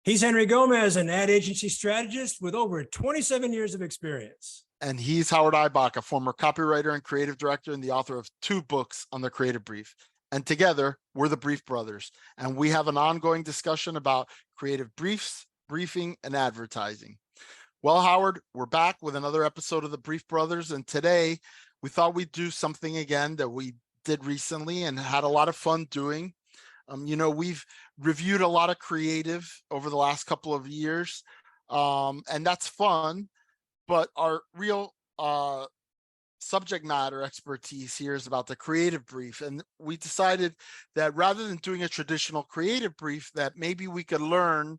He's Henry Gomez, an ad agency strategist with over 27 years of experience. And he's Howard Eibach, a former copywriter and creative director and the author of 2 books on the creative brief. And together, we're the Brief Brothers. And we have an ongoing discussion about creative briefs, briefing, and advertising. Well, Howard, we're back with another episode of the Brief Brothers. And today, we thought we'd do something again that we did recently and had a lot of fun doing. We've reviewed a lot of creative over the last couple of years, and that's fun. But our real subject matter expertise here is about the creative brief. And we decided that rather than doing a traditional creative brief, that maybe we could learn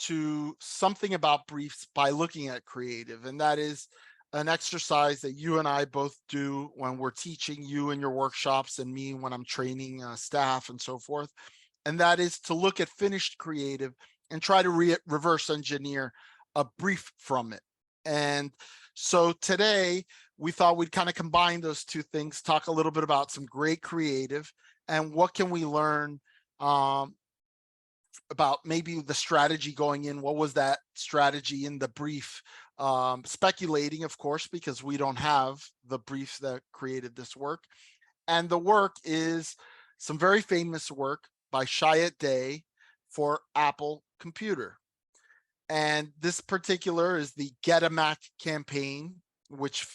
to something about briefs by looking at creative. And that is an exercise that you and I both do when we're teaching you in your workshops and me when I'm training staff and so forth. And that is to look at finished creative and try to reverse engineer a brief from it. And so today we thought we'd kind of combine those two things, talk a little bit about some great creative and what can we learn about maybe the strategy going in. What was that strategy in the brief? Speculating, of course, because we don't have the briefs that created this work. And the work is some very famous work by Chiat Day for Apple Computer. And this particular is the Get a Mac campaign, which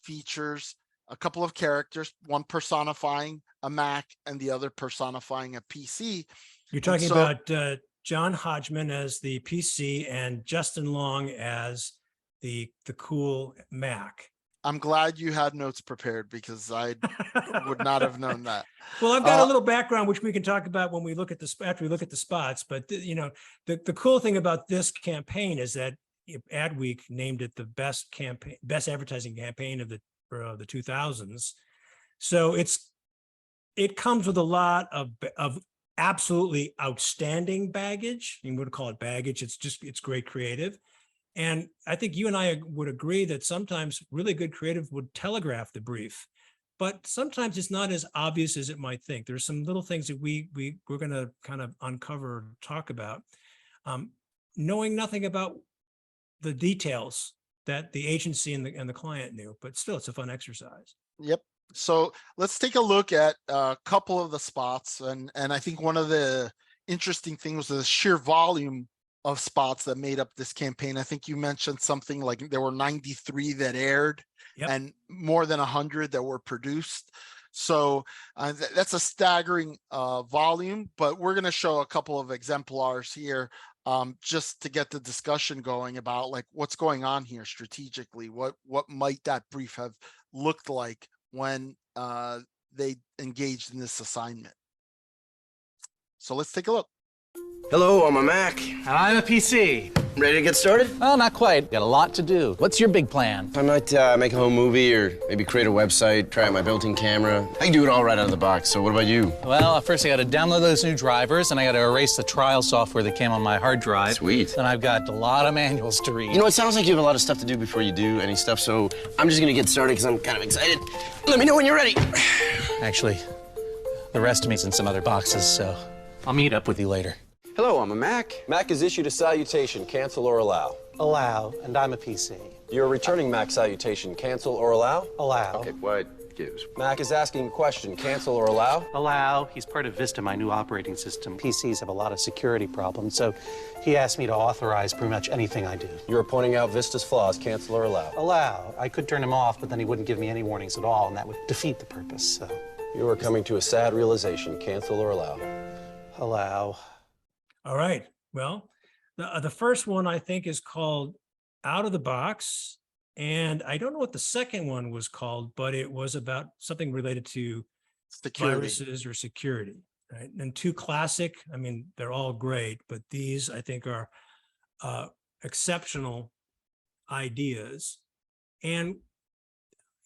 features a couple of characters, one personifying a Mac and the other personifying a PC. You're talking about John Hodgman as the PC and Justin Long as the cool Mac. I'm glad you had notes prepared because I would not have known that. Well, I've got a little background, which we can talk about when we look at after we look at the spots. But the cool thing about this campaign is that Adweek named it the best advertising campaign of the 2000s. So it comes with a lot of absolutely outstanding baggage. You would call it baggage. It's great creative. And I think you and I would agree that sometimes really good creative would telegraph the brief, but sometimes it's not as obvious as it might think. There's some little things that we're going to kind of uncover, talk about, knowing nothing about the details that the agency and the client knew, but still it's a fun exercise. Yep. So let's take a look at a couple of the spots. And I think one of the interesting things was the sheer volume of spots that made up this campaign. I think you mentioned something like there were 93 that aired. Yep. And more than 100 that were produced. So that's a staggering volume, but we're going to show a couple of exemplars here just to get the discussion going about like what's going on here strategically. What might that brief have looked like when they engaged in this assignment? So let's take a look. Hello, I'm a Mac. And I'm a PC. Ready to get started? Well, not quite. Got a lot to do. What's your big plan? I might make a home movie or maybe create a website, try out my built-in camera. I can do it all right out of the box, so what about you? Well, first I got to download those new drivers, and I got to erase the trial software that came on my hard drive. Sweet. Then I've got a lot of manuals to read. You know, it sounds like you have a lot of stuff to do before you do any stuff, so I'm just going to get started because I'm kind of excited. Let me know when you're ready. Actually, the rest of me's in some other boxes, so I'll meet up with you later. Hello, I'm a Mac. Mac is issued a salutation, cancel or allow. Allow, and I'm a PC. You're returning Mac salutation, cancel or allow? Allow. Okay, what gives? Mac is asking a question, cancel or allow? Allow. He's part of Vista, my new operating system. PCs have a lot of security problems, so he asked me to authorize pretty much anything I do. You're pointing out Vista's flaws, cancel or allow? Allow. I could turn him off, but then he wouldn't give me any warnings at all, and that would defeat the purpose, so. You are coming to a sad realization, cancel or allow? Allow. All right. Well, the first one I think is called Out of the Box. And I don't know what the second one was called, but it was about something related to security. Viruses or security. Right? And 2 classic, I mean, they're all great, but these I think are exceptional ideas. And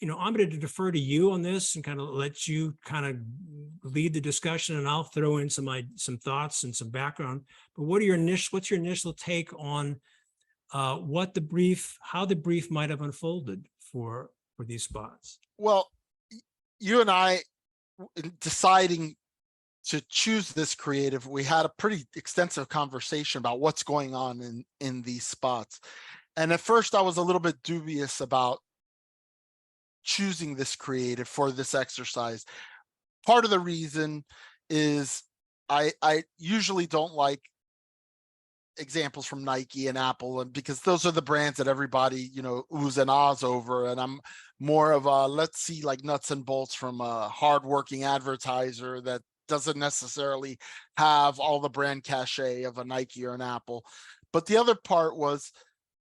I'm going to defer to you on this and kind of let you kind of lead the discussion, and I'll throw in some thoughts and some background. But what's your initial take on how the brief might have unfolded for these spots? Well, you and I, in deciding to choose this creative, we had a pretty extensive conversation about what's going on in these spots. And at first I was a little bit dubious about choosing this creative for this exercise. Part of the reason is I usually don't like examples from Nike and Apple, and because those are the brands that everybody, oohs and ahs over. And I'm more of a, let's see like nuts and bolts from a hardworking advertiser that doesn't necessarily have all the brand cachet of a Nike or an Apple. But the other part was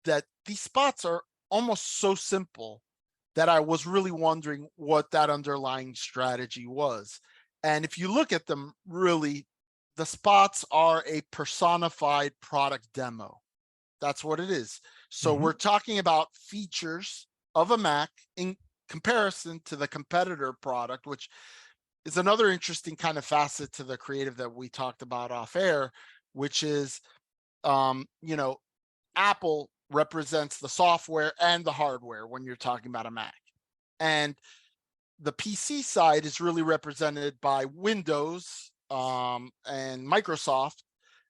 that these spots are almost so simple that I was really wondering what that underlying strategy was. And if you look at them, really, the spots are a personified product demo. That's what it is. So we're talking about features of a Mac in comparison to the competitor product, which is another interesting kind of facet to the creative that we talked about off air, which is, Apple represents the software and the hardware when you're talking about a Mac. And the PC side is really represented by Windows and Microsoft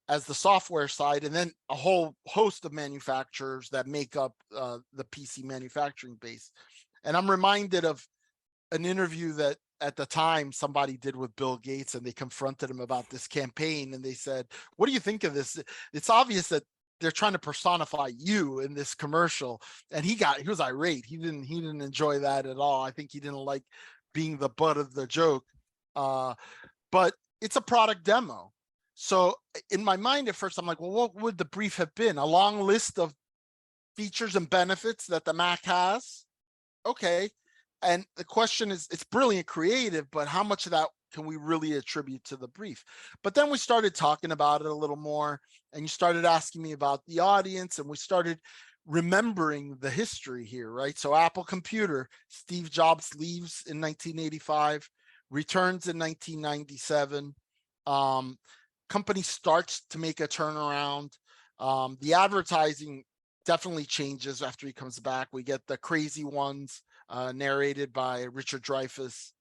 as the software side, and then a whole host of manufacturers that make up the PC manufacturing base. And I'm reminded of an interview that at the time somebody did with Bill Gates, and they confronted him about this campaign, and they said, "What do you think of this? It's obvious that they're trying to personify you in this commercial." And he was irate. He didn't enjoy that at all. I think he didn't like being the butt of the joke. But it's a product demo. So in my mind at first, I'm like, well, what would the brief have been? A long list of features and benefits that the Mac has? Okay. And the question is, it's brilliant creative, but how much of that can we really attribute to the brief? But then we started talking about it a little more, and you started asking me about the audience, and we started remembering the history here, right? So Apple Computer, Steve Jobs leaves in 1985, returns in 1997. Company starts to make a turnaround. The advertising definitely changes after he comes back. We get the Crazy Ones, narrated by Richard Dreyfuss,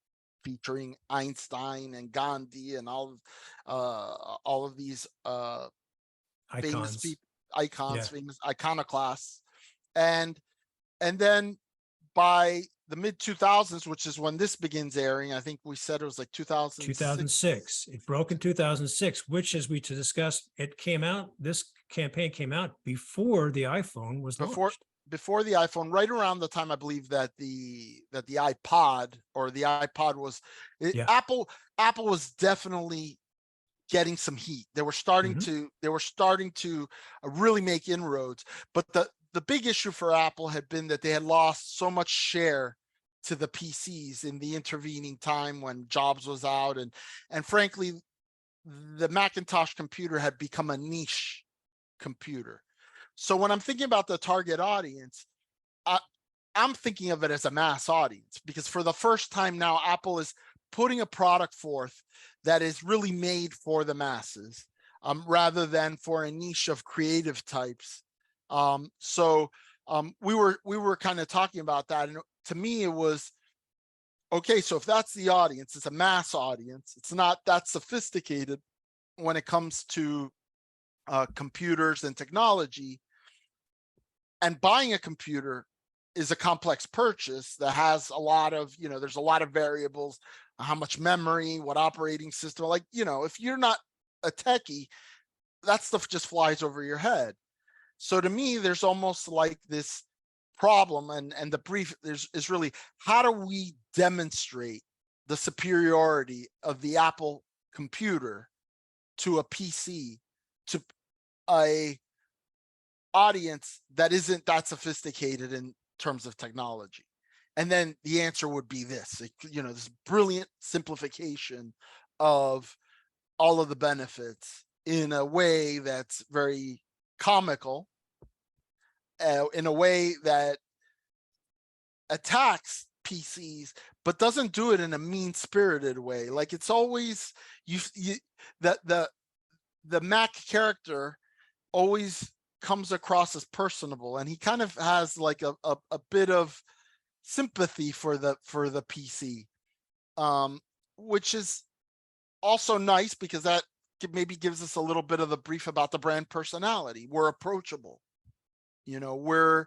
featuring Einstein and Gandhi and all of these famous Icons. icons, Yeah. famous iconoclasts. And then by the mid 2000s, which is when this begins airing, I think we said it was like 2006. 2006. It broke in 2006, which, as we discussed, this campaign came out before the iPhone was launched. Before the iPhone, right around the time I believe that the iPod was Apple was definitely getting some heat. They were starting to really make inroads. But the big issue for Apple had been that they had lost so much share to the PCs in the intervening time when Jobs was out, and frankly, the Macintosh computer had become a niche computer. So when I'm thinking about the target audience, I'm thinking of it as a mass audience, because for the first time now, Apple is putting a product forth that is really made for the masses, rather than for a niche of creative types. So we were kind of talking about that, and to me it was, okay, so if that's the audience, it's a mass audience. It's not that sophisticated when it comes to computers and technology. And buying a computer is a complex purchase that has a lot of, there's a lot of variables, how much memory, what operating system, like, if you're not a techie, that stuff just flies over your head. So to me, there's almost like this problem, and the brief is really, how do we demonstrate the superiority of the Apple computer to a PC, to a audience that isn't that sophisticated in terms of technology? And then the answer would be this, this brilliant simplification of all of the benefits in a way that's very comical, in a way that attacks PCs, but doesn't do it in a mean-spirited way. Like, it's always the Mac character always comes across as personable, and he kind of has like a bit of sympathy for the PC, which is also nice because that maybe gives us a little bit of the brief about the brand personality. We're approachable, we're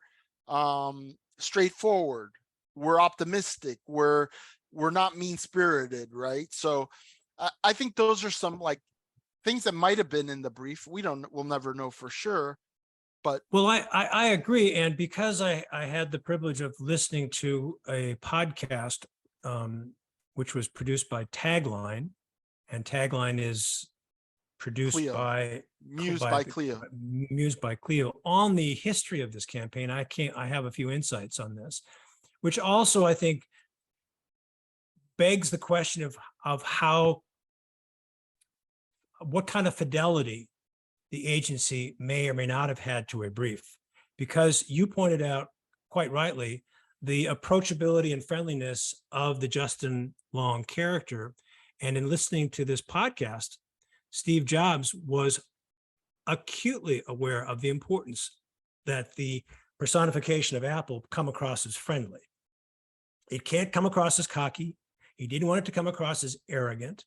straightforward, we're optimistic, we're not mean spirited, right? So I think those are some like things that might have been in the brief. We'll never know for sure. But well, I agree. And because I had the privilege of listening to a podcast, which was produced by Tagline, and Tagline is produced Cleo, by mused by Cleo. mused by Cleo on the history of this campaign. I have a few insights on this, which also I think begs the question of what kind of fidelity the agency may or may not have had to a brief, because you pointed out quite rightly the approachability and friendliness of the Justin Long character. And in listening to this podcast, Steve Jobs was acutely aware of the importance that the personification of Apple come across as friendly. It can't come across as cocky. He didn't want it to come across as arrogant.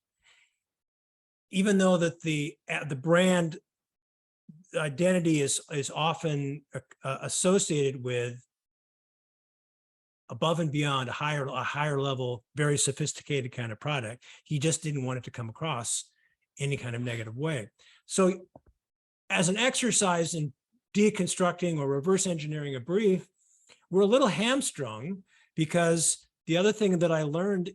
Even though that the brand identity is often associated with above and beyond a higher level, very sophisticated kind of product, he just didn't want it to come across any kind of negative way. So as an exercise in deconstructing or reverse engineering a brief, we're a little hamstrung, because the other thing that I learned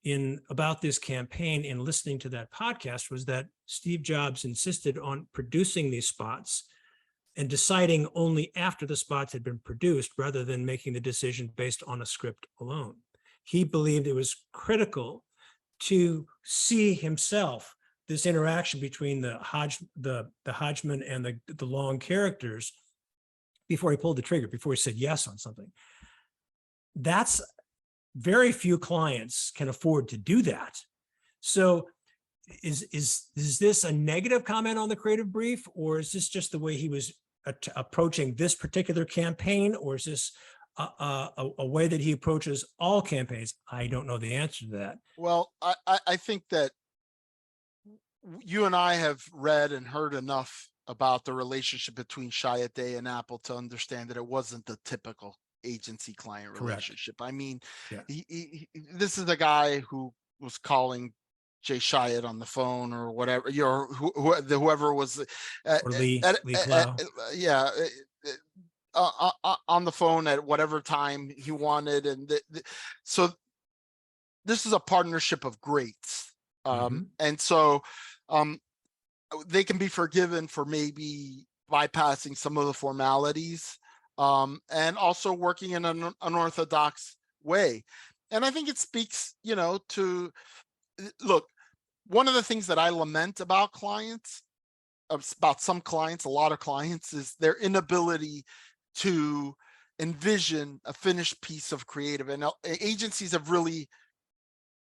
in about this campaign in listening to that podcast was that Steve Jobs insisted on producing these spots and deciding only after the spots had been produced, rather than making the decision based on a script alone. He believed it was critical to see himself this interaction between the Hodgman and the Long characters before he pulled the trigger, before he said yes on something. That's very few clients can afford to do that. So is this a negative comment on the creative brief, or is this just the way he was approaching this particular campaign, or is this a way that he approaches all campaigns? I don't know the answer to that. Well, I think that you and I have read and heard enough about the relationship between Chiat and Apple to understand that it wasn't the typical agency client relationship. Correct. I mean, yeah. This is a guy who was calling Jay Chiat on the phone or whatever, whoever was, or Lee Clow. On the phone at whatever time he wanted, and so this is a partnership of greats, and so they can be forgiven for maybe bypassing some of the formalities. And also working in an unorthodox way. And I think it speaks, to, look, one of the things that I lament about clients, about some clients, a lot of clients, is their inability to envision a finished piece of creative. And agencies have really,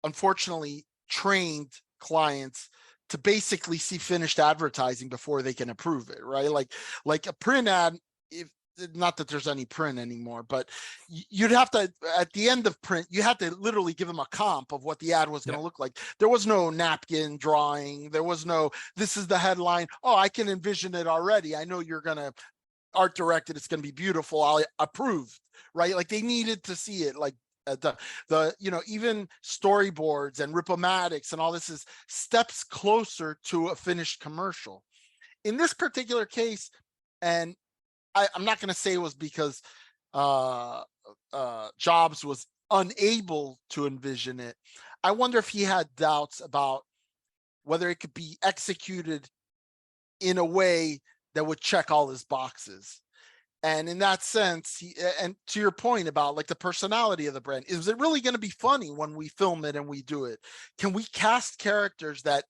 unfortunately, trained clients to basically see finished advertising before they can approve it, right? Like a print ad, not that there's any print anymore, but you'd have to, at the end of print, you had to literally give them a comp of what the ad was going to look like. There was no napkin drawing. There was no, this is the headline. Oh, I can envision it already. I know you're going to art direct it. It's going to be beautiful. I'll approve, right? Like they needed to see it, like even storyboards and ripomatics and all this is steps closer to a finished commercial. In this particular case, and I'm not going to say it was because Jobs was unable to envision it. I wonder if he had doubts about whether it could be executed in a way that would check all his boxes. And in that sense, and to your point about like the personality of the brand, is it really going to be funny when we film it and we do it? Can we cast characters that,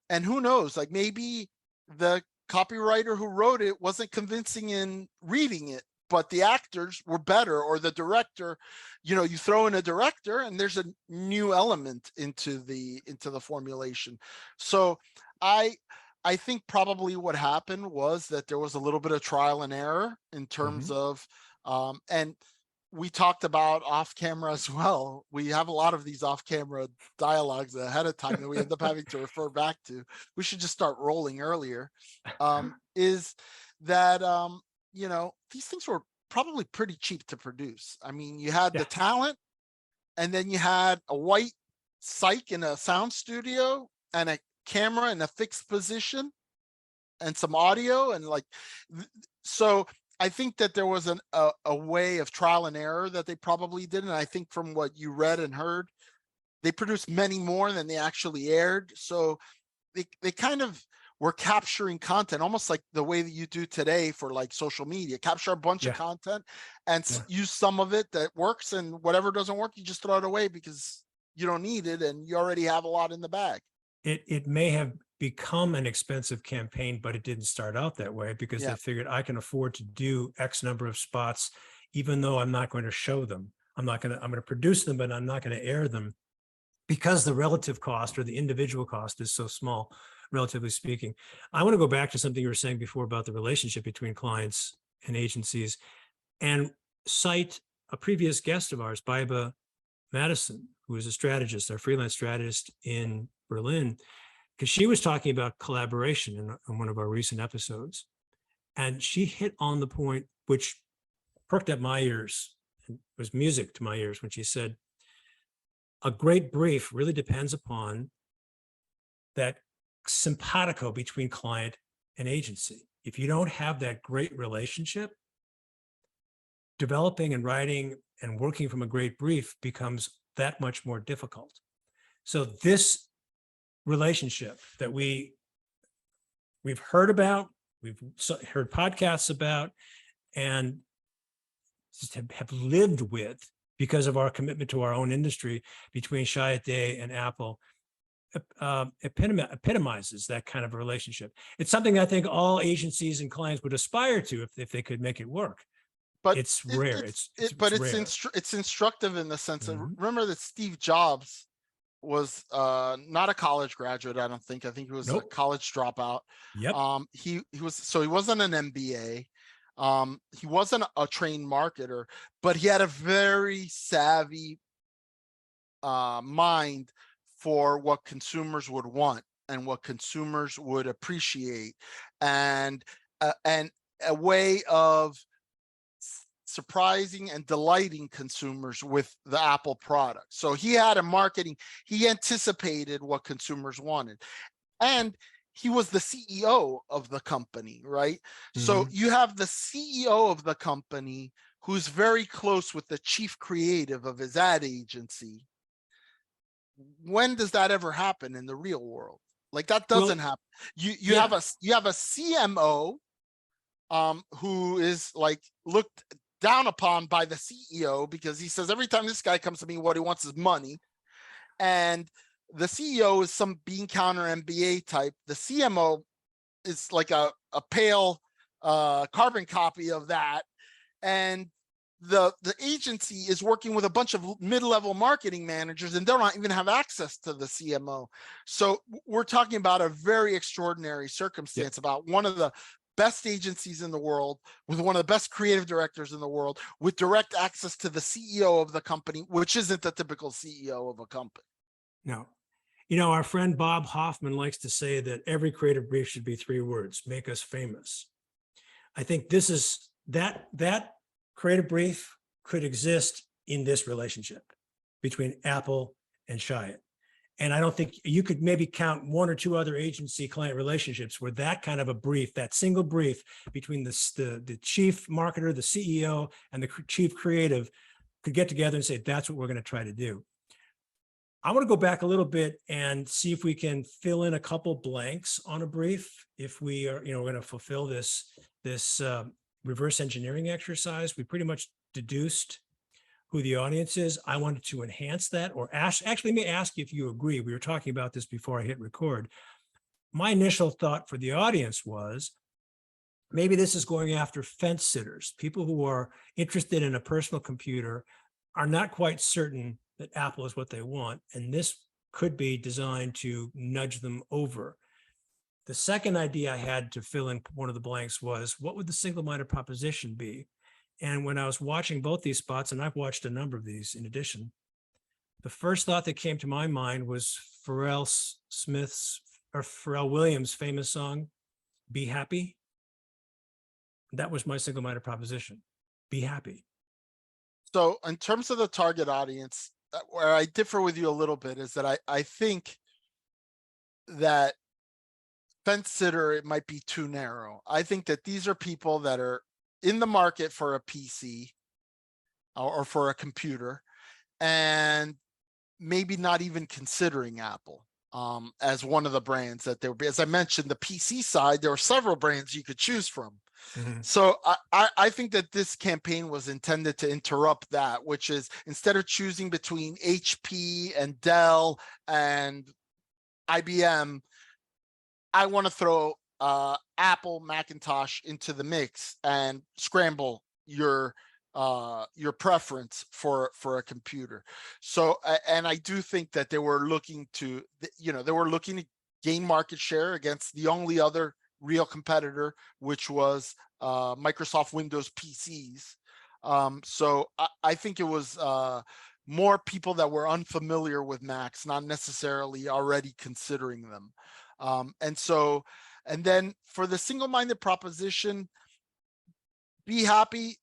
and who knows, like maybe the copywriter who wrote it wasn't convincing in reading it, but the actors were better, or the director, you throw in a director and there's a new element into the formulation. So I think probably what happened was that there was a little bit of trial and error in terms of, and we talked about off camera as well. We have a lot of these off camera dialogues ahead of time that we end up having to refer back to. We should just start rolling earlier. Is that, you know, these things were probably pretty cheap to produce. I mean, you had the talent, and then you had a white psych in a sound studio and a camera in a fixed position and some audio, and like, so I think that there was a way of trial and error that they probably did. And I think from what you read and heard, they produced many more than they actually aired. So they kind of were capturing content almost like the way that you do today for like social media, capture a bunch of content and use some of it that works, and whatever doesn't work, you just throw it away because you don't need it and you already have a lot in the bag. It may have become an expensive campaign, but it didn't start out that way because they figured I can afford to do X number of spots, even though I'm not going to show them. I'm going to produce them, but I'm not going to air them because the relative cost or the individual cost is so small, relatively speaking. I want to go back to something you were saying before about the relationship between clients and agencies, and cite a previous guest of ours, Baiba Madison, who is a strategist, our freelance strategist in Berlin, because she was talking about collaboration in one of our recent episodes. And she hit on the point, which perked up my ears, and was music to my ears, when she said, a great brief really depends upon that simpatico between client and agency. If you don't have that great relationship, developing and writing and working from a great brief becomes that much more difficult. So this relationship that we've heard about, we've heard podcasts about, and just have lived with because of our commitment to our own industry between Chiat Day and Apple, epitomizes that kind of a relationship. It's something I think all agencies and clients would aspire to if they could make it work. But it's rare. It's instructive in the sense that, remember that Steve Jobs was not a college graduate. I think he was a college dropout. He wasn't an MBA. He wasn't a trained marketer, but he had a very savvy mind for what consumers would want and what consumers would appreciate, and a way of surprising and delighting consumers with the Apple product. So he had a marketing, he anticipated what consumers wanted. And he was the CEO of the company, right? So you have the CEO of the company who's very close with the chief creative of his ad agency. When does that ever happen in the real world? Like, that doesn't happen. You have a CMO who is like looked down upon by the CEO because he says every time this guy comes to me, what he wants is money. And the CEO is some bean counter MBA type. The CMO is like a pale carbon copy of that. And the agency is working with a bunch of mid-level marketing managers, and they don't even have access to the CMO. So we're talking about a very extraordinary circumstance about one of the best agencies in the world, with one of the best creative directors in the world, with direct access to the CEO of the company, which isn't the typical CEO of a company. No. You know, our friend Bob Hoffman likes to say that every creative brief should be 3 words: make us famous. I think this is that creative brief could exist in this relationship between Apple and Chiat. And I don't think you could maybe count 1 or 2 other agency client relationships where that kind of a brief, that single brief between the chief marketer, the CEO, and the chief creative could get together and say, that's what we're going to try to do. I want to go back a little bit and see if we can fill in a couple blanks on a brief. If we are, we're going to fulfill this reverse engineering exercise. We pretty much deduced who the audience is. I wanted to enhance that, or actually, let me ask you if you agree. We were talking about this before I hit record. My initial thought for the audience was, maybe this is going after fence sitters, people who are interested in a personal computer, are not quite certain that Apple is what they want, and this could be designed to nudge them over. The second idea I had to fill in one of the blanks was, what would the single-minded proposition be? And when I was watching both these spots, and I've watched a number of these in addition, the first thought that came to my mind was Pharrell Williams' famous song, Be Happy. That was my single-minded proposition. Be happy. So in terms of the target audience, where I differ with you a little bit is that I think that fence sitter, it might be too narrow. I think that these are people that are in the market for a PC or for a computer, and maybe not even considering Apple as one of the brands that there would be. As I mentioned, the PC side, there were several brands you could choose from. So I think that this campaign was intended to interrupt that, which is instead of choosing between HP and Dell and IBM, I want to throw Apple Macintosh into the mix and scramble your preference for a computer. So and I do think that they were looking to, they were looking to gain market share against the only other real competitor, which was Microsoft Windows PCs. So I think it was more people that were unfamiliar with Macs, not necessarily already considering them. And then for the single-minded proposition, be happy.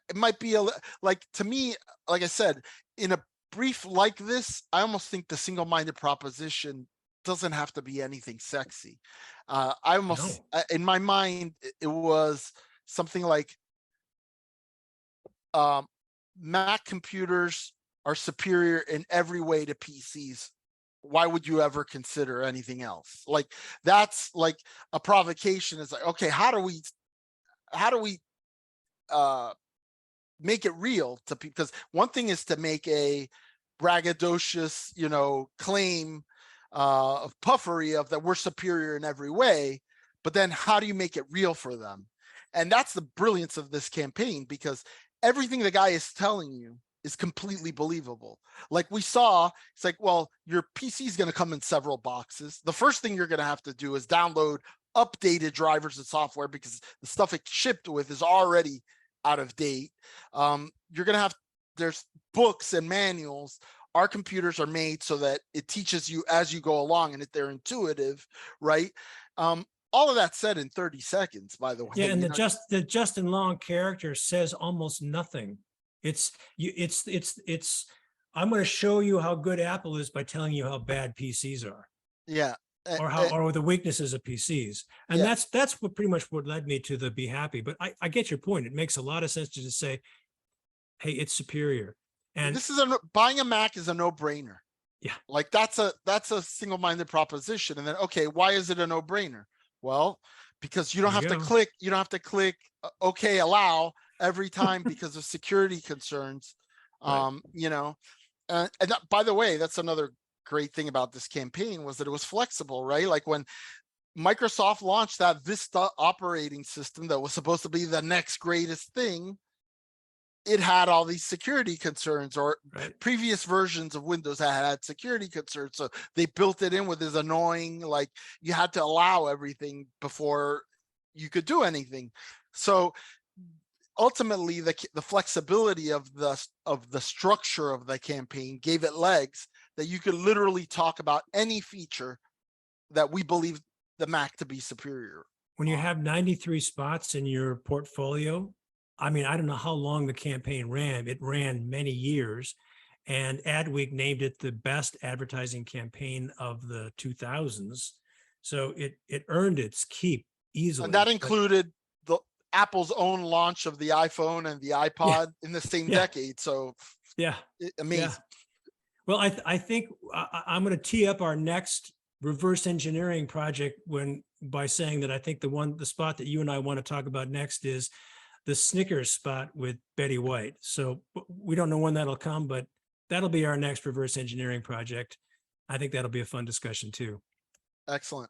It might be like, to me, like I said, in a brief like this, I almost think the single-minded proposition doesn't have to be anything sexy. I almost, in my mind, it was something like Mac computers are superior in every way to PCs. Why would you ever consider anything else? Like, that's like a provocation. It's like, okay, how do we make it real to people? Because one thing is to make a braggadocious, claim of puffery of that we're superior in every way, but then how do you make it real for them? And that's the brilliance of this campaign, because everything the guy is telling you is completely believable. Like we saw, it's like, well, your PC is going to come in several boxes. The first thing you're going to have to do is download updated drivers and software, because the stuff it shipped with is already out of date. You're going to have, there's books and manuals. Our computers are made so that it teaches you as you go along, and that they're intuitive, right? All of that said in 30 seconds, by the way. Yeah, and the Justin Long character says almost nothing. I'm going to show you how good Apple is by telling you how bad PCs are. Yeah. Or the weaknesses of PCs. And yeah. that's what pretty much what led me to the be happy. But I get your point. It makes a lot of sense to just say, hey, it's superior. And this is buying a Mac is a no-brainer. Yeah. Like that's a single-minded proposition. And then, okay, why is it a no-brainer? Well, because you don't have to click, okay, allow every time because of security concerns. Right. And by the way, that's another great thing about this campaign, was that it was flexible, right? Like when Microsoft launched that Vista operating system that was supposed to be the next greatest thing, it had all these security concerns, or previous versions of Windows had security concerns. So they built it in with this annoying, like you had to allow everything before you could do anything. So ultimately the flexibility of the structure of the campaign gave it legs that you could literally talk about any feature that we believe the Mac to be superior. When you have 93 spots in your portfolio, I mean, I don't know how long the campaign ran. It ran many years, and Adweek named it the best advertising campaign of the 2000s. So it earned its keep easily. And that included the Apple's own launch of the iPhone and the iPod in the same decade. So amazing. Yeah. Well, I think I'm going to tee up our next reverse engineering project by saying that I think the spot that you and I want to talk about next is the Snickers spot with Betty White. So we don't know when that'll come, but that'll be our next reverse engineering project. I think that'll be a fun discussion too. Excellent.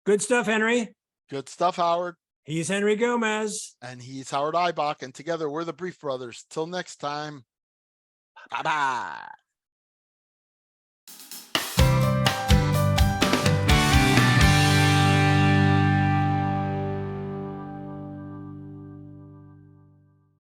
Good stuff, Henry. Good stuff, Howard. He's Henry Gomez. And he's Howard Eibach. And together we're the Brief Brothers. Till next time. Bye-bye.